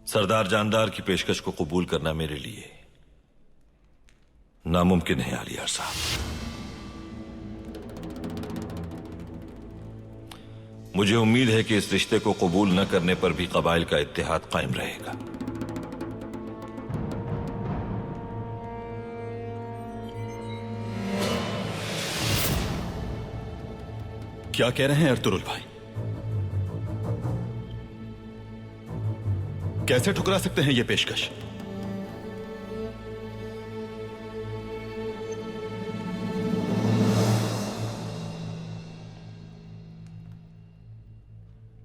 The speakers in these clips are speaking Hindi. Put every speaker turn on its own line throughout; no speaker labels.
सरदार जानदार की पेशकश को कबूल करना मेरे लिए नामुमकिन है आलियार साहब। मुझे उम्मीद है कि इस रिश्ते को कबूल न करने पर भी कबाइल का इत्तेहाद कायम रहेगा।
क्या कह रहे हैं अर्तुरुल भाई? कैसे ठुकरा सकते हैं यह पेशकश?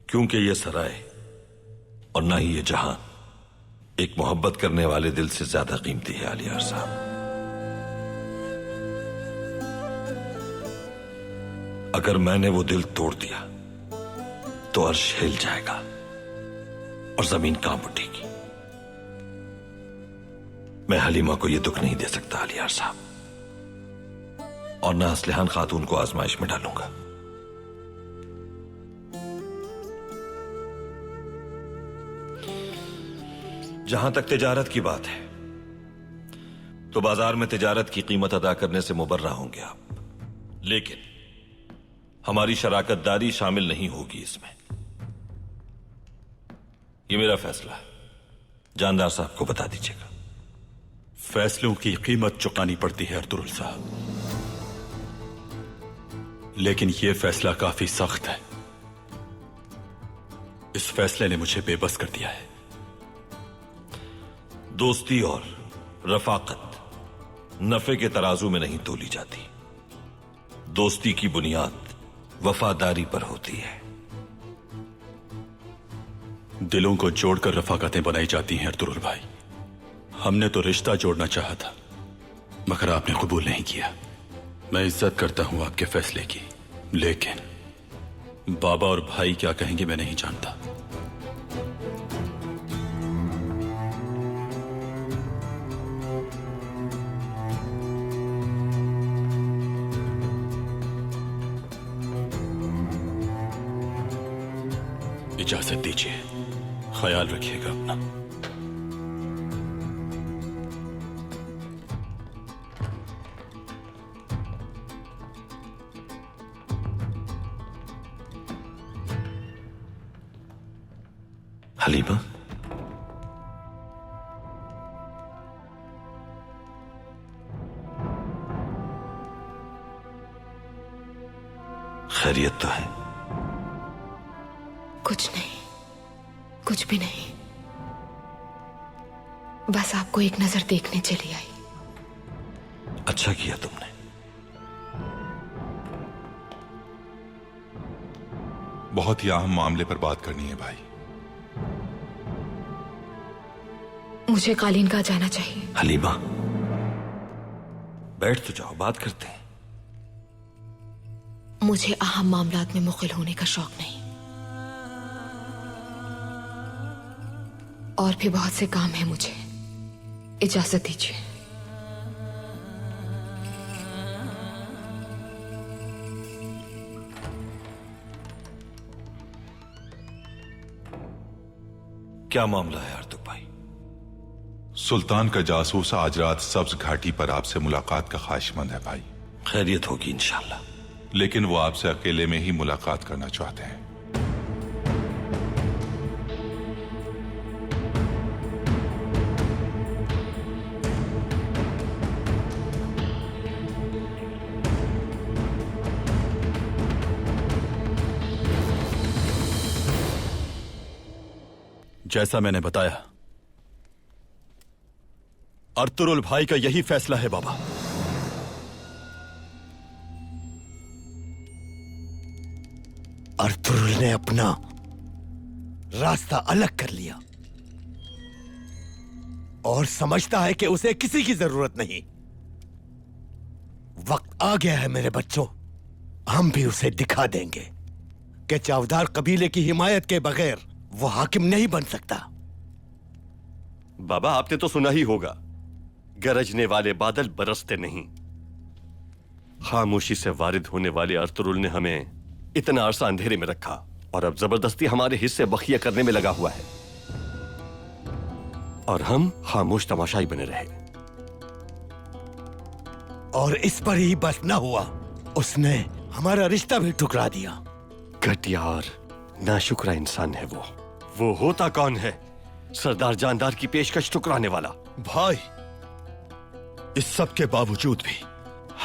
क्योंकि यह सराय और ना ही यह जहां एक मोहब्बत करने वाले दिल से ज्यादा कीमती है आलियार साहब। अगर मैंने वो दिल तोड़ दिया तो अर्श हिल जाएगा और जमीन कांप उठेगी। मैं हलीमा को यह दुख नहीं दे सकता आलियार साहब, और ना असलिहान खातून को आजमाइश में डालूंगा। जहां तक तिजारत की बात है तो बाजार में तिजारत की कीमत अदा करने से मुबर्रा होंगे आप, लेकिन हमारी शराकतदारी शामिल नहीं होगी इसमें। यह मेरा फैसला है, जानदार साहब को बता दीजिएगा।
फैसलों की कीमत चुकानी पड़ती है अर्तुरुल साहब, लेकिन यह फैसला काफी सख्त है। इस फैसले ने मुझे बेबस कर दिया है।
दोस्ती और रफाकत नफे के तराजू में नहीं तोली जाती। दोस्ती की बुनियाद वफादारी पर होती है।
दिलों को जोड़कर रफाकतें बनाई जाती हैं अर्तुरुल भाई। हमने तो रिश्ता जोड़ना चाहा था, मगर आपने कबूल नहीं किया। मैं इज्जत करता हूं आपके फैसले की, लेकिन बाबा और भाई क्या कहेंगे मैं नहीं जानता। इजाजत दीजिए, ख्याल रखिएगा अपना।
हलीमा, खैरियत तो है?
कुछ नहीं, कुछ भी नहीं। बस आपको एक नजर देखने चली आई।
अच्छा किया तुमने।
बहुत ही अहम मामले पर बात करनी है भाई।
मुझे कालीन का जाना चाहिए।
हलीमा, बैठ तो जाओ, बात करते हैं।
मुझे अहम मामलात में मुखिल होने का शौक नहीं, और भी बहुत से काम है मुझे। इजाजत दीजिए।
क्या मामला है आर्तुक भाई?
सुल्तान का जासूस आज रात सब्ज घाटी पर आपसे मुलाकात का ख्वाहिशमंद है भाई।
खैरियत होगी इंशाल्लाह,
लेकिन वो आपसे अकेले में ही मुलाकात करना चाहते हैं।
जैसा मैंने बताया, अर्तुरुल भाई का यही फैसला है बाबा।
अर्तुरुल ने अपना रास्ता अलग कर लिया और समझता है कि उसे किसी की जरूरत नहीं। वक्त आ गया है मेरे बच्चों, हम भी उसे दिखा देंगे कि चावदार कबीले की हिमायत के बगैर वो हाकिम नहीं बन सकता।
बाबा, आपने तो सुना ही होगा, गरजने वाले बादल बरसते नहीं। खामोशी से वारिद होने वाले अर्तुरुल ने हमें इतना अरसा अंधेरे में रखा और अब जबरदस्ती हमारे हिस्से बखिया करने में लगा हुआ है। और हम खामोश तमाशाई बने रहे।
और इस पर ही बस न हुआ, उसने हमारा रिश्ता भी ठुकरा दिया।
घटिया और नाशुक्रा इंसान है वो होता कौन है सरदार जानदार की पेशकश ठुकराने वाला?
भाई, इस सब के बावजूद भी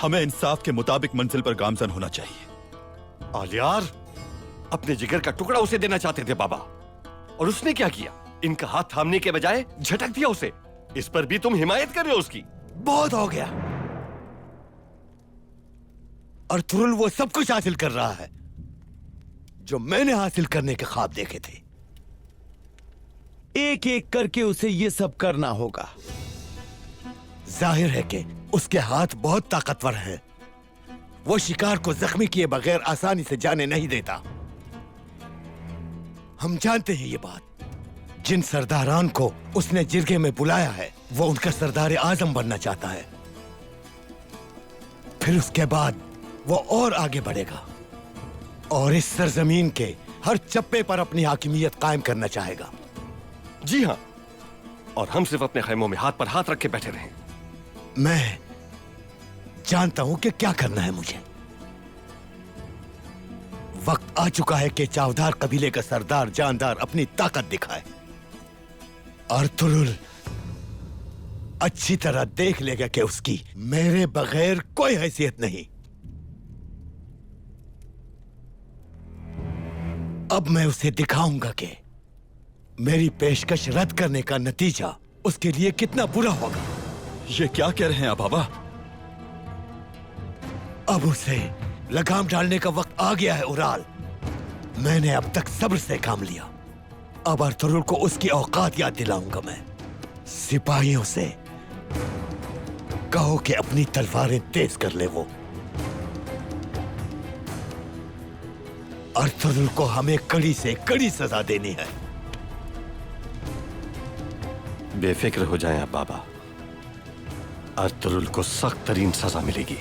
हमें इंसाफ के मुताबिक मंजिल पर गामजन होना चाहिए।
आलियार अपने जिगर का टुकड़ा उसे देना चाहते थे बाबा, और उसने क्या किया? इनका हाथ थामने के बजाय झटक दिया उसे। इस पर भी तुम हिमायत कर रहे हो उसकी?
बहुत हो गया। अर्तुरुल वो सब कुछ हासिल कर रहा है जो मैंने हासिल करने के ख्वाब देखे थे।
एक एक करके उसे ये सब करना होगा।
जाहिर है कि उसके हाथ बहुत ताकतवर हैं। वो शिकार को जख्मी किए बगैर आसानी से जाने नहीं देता। हम जानते हैं ये बात। जिन सरदारान को उसने जिरगे में बुलाया है वो उनका सरदार आजम बनना चाहता है। फिर उसके बाद वो और आगे बढ़ेगा और इस सरजमीन के हर चप्पे पर अपनी हाकिमियत कायम करना चाहेगा।
जी हाँ, और हम सिर्फ अपने खैमों में हाथ पर हाथ रख के बैठे रहे।
मैं जानता हूं कि क्या करना है मुझे। वक्त आ चुका है कि चावदार कबीले का सरदार जानदार अपनी ताकत दिखाए। अर्तुरुल अच्छी तरह देख लेगा कि उसकी मेरे बगैर कोई हैसियत नहीं। अब मैं उसे दिखाऊंगा कि मेरी पेशकश रद्द करने का नतीजा उसके लिए कितना बुरा होगा।
ये क्या कह रहे हैं आप बाबा?
अब उसे लगाम डालने का वक्त आ गया है उराल। मैंने अब तक सब्र से काम लिया। अब अर्तुरुल को उसकी औकात याद दिलाऊंगा मैं। सिपाहियों से कहो कि अपनी तलवारें तेज कर ले। वो अर्तुरुल को हमें कड़ी से कड़ी सजा देनी है।
बेफिक्र हो जाएं आप बाबा, अर्तुरुल को सख्त तरीन सजा मिलेगी।